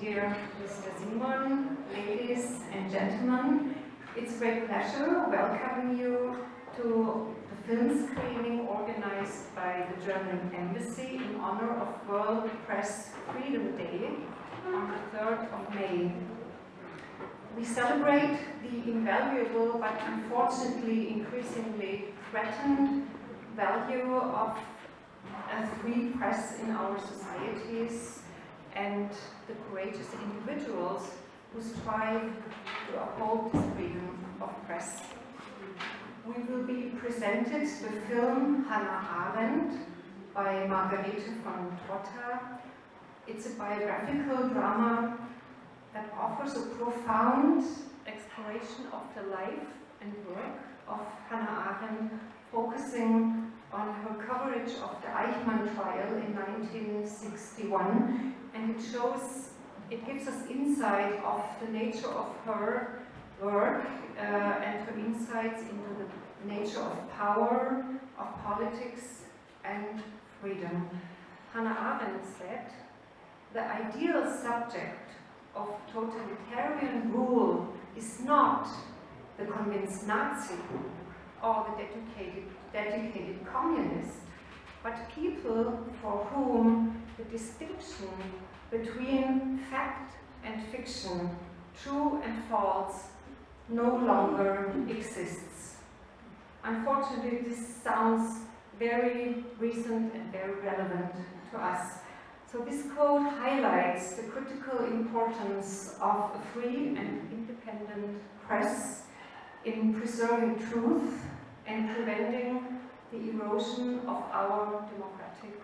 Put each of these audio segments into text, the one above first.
dear Mr. Simon, ladies and gentlemen, it's a great pleasure welcoming you to the film screening organized by the German Embassy in honor of World Press Freedom Day on the 3rd of May. We celebrate the invaluable but unfortunately increasingly threatened value of a free press in our societies and the courageous individuals who strive to uphold this freedom of press. We will be presented the film Hannah Arendt by Margarete von Trotta. It's a biographical drama that offers a profound exploration of the life and work of Hannah Arendt, focusing on her coverage of the Eichmann trial in 1961, and it gives us insight of the nature of her work and her insights into the nature of power, of politics and freedom. Hannah Arendt said, "The ideal subject of totalitarian rule is not the convinced Nazi or the dedicated communist, but people for whom the distinction between fact and fiction, true and false, no longer exists." Unfortunately, this sounds very recent and very relevant to us. So this quote highlights the critical importance of a free and independent press in preserving truth and preventing the erosion of our democratic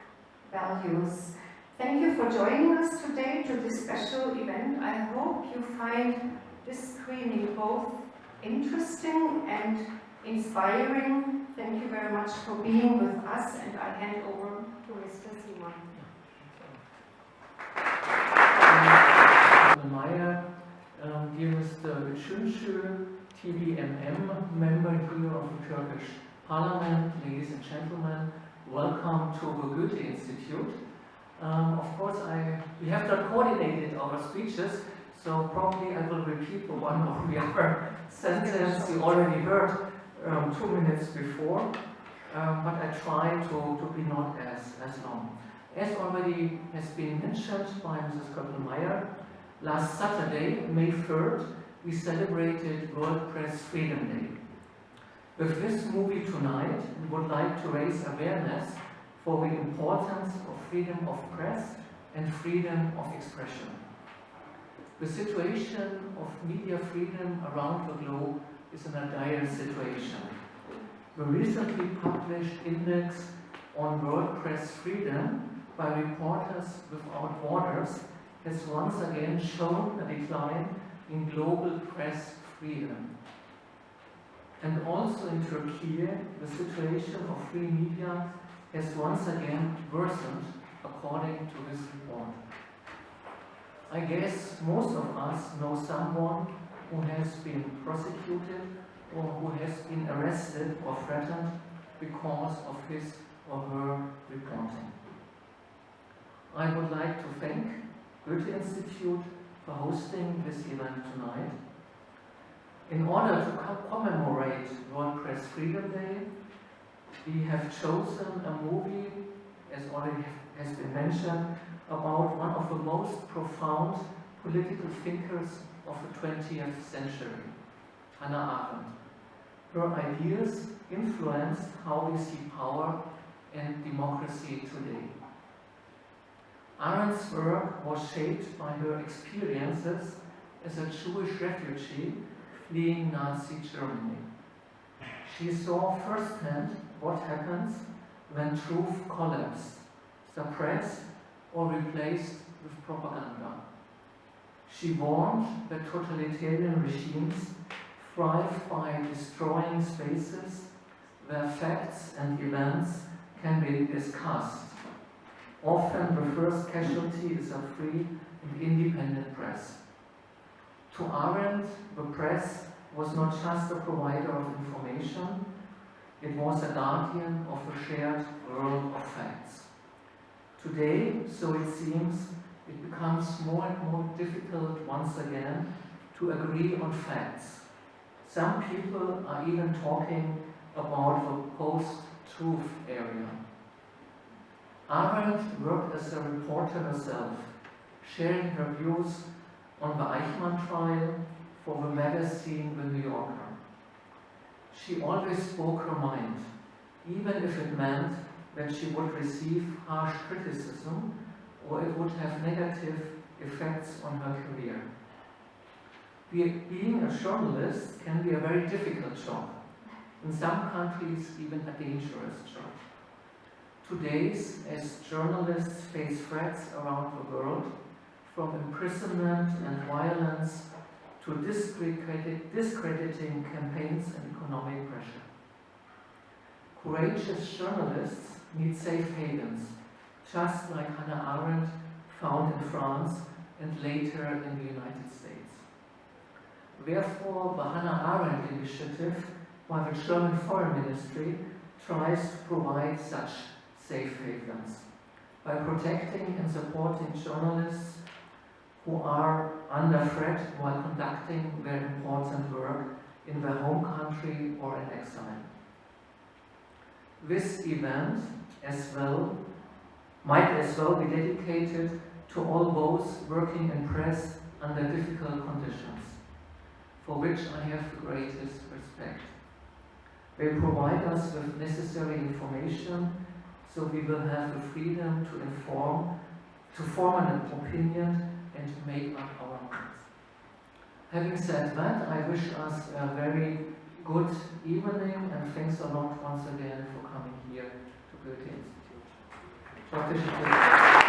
values. Thank you for joining us today to this special event. I hope you find this screening both interesting and inspiring. Thank you very much for being with us, and I hand over to Mr. Simon. Almanya, dear Mr. Günü, TVMM, member here of the Turkish Parliament, ladies and gentlemen, welcome to the Goethe Institute. Of course, we have not coordinated our speeches, so probably I will repeat the one or the other sentence you already heard 2 minutes before, but I try to be not as long. As already has been mentioned by Mrs. Köppelmeier, last Saturday, May 3rd, we celebrated World Press Freedom Day. With this movie tonight, we would like to raise awareness for the importance of freedom of press and freedom of expression. The situation of media freedom around the globe is in a dire situation. The recently published Index on World Press Freedom by Reporters Without Borders has once again shown a decline in global press freedom. And also in Turkey, the situation of free media has once again worsened according to this report. I guess most of us know someone who has been prosecuted or who has been arrested or threatened because of his or her reporting. I would like to thank Goethe Institute for hosting this event tonight. In order to commemorate World Press Freedom Day, we have chosen a movie, as already has been mentioned, about one of the most profound political thinkers of the 20th century, Hannah Arendt. Her ideas influenced how we see power and democracy today. Arendt's work was shaped by her experiences as a Jewish refugee fleeing Nazi Germany. She saw firsthand what happens when truth collapsed, suppressed, or replaced with propaganda. She warned that totalitarian regimes thrive by destroying spaces where facts and events can be discussed. Often the first casualty is a free and independent press. To Arendt, the press was not just a provider of information, it was a guardian of a shared world of facts. Today, so it seems, it becomes more and more difficult once again to agree on facts. Some people are even talking about the post-truth era. Arendt worked as a reporter herself, sharing her views on the Eichmann trial for the magazine The New Yorker. She always spoke her mind, even if it meant that she would receive harsh criticism or it would have negative effects on her career. Being a journalist can be a very difficult job, in some countries even a dangerous job. Today, as journalists face threats around the world, from imprisonment and violence to discrediting campaigns and economic pressure. Courageous journalists need safe havens, just like Hannah Arendt found in France and later in the United States. Therefore, the Hannah Arendt initiative by the German Foreign Ministry tries to provide such safe havens by protecting and supporting journalists who are under threat while conducting their important work in their home country or in exile. This event might as well be dedicated to all those working in press under difficult conditions, for which I have the greatest respect. They provide us with necessary information so we will have the freedom to form an opinion and to make up our minds. Having said that, I wish us a very good evening and thanks a lot once again for coming here to Goethe Institute.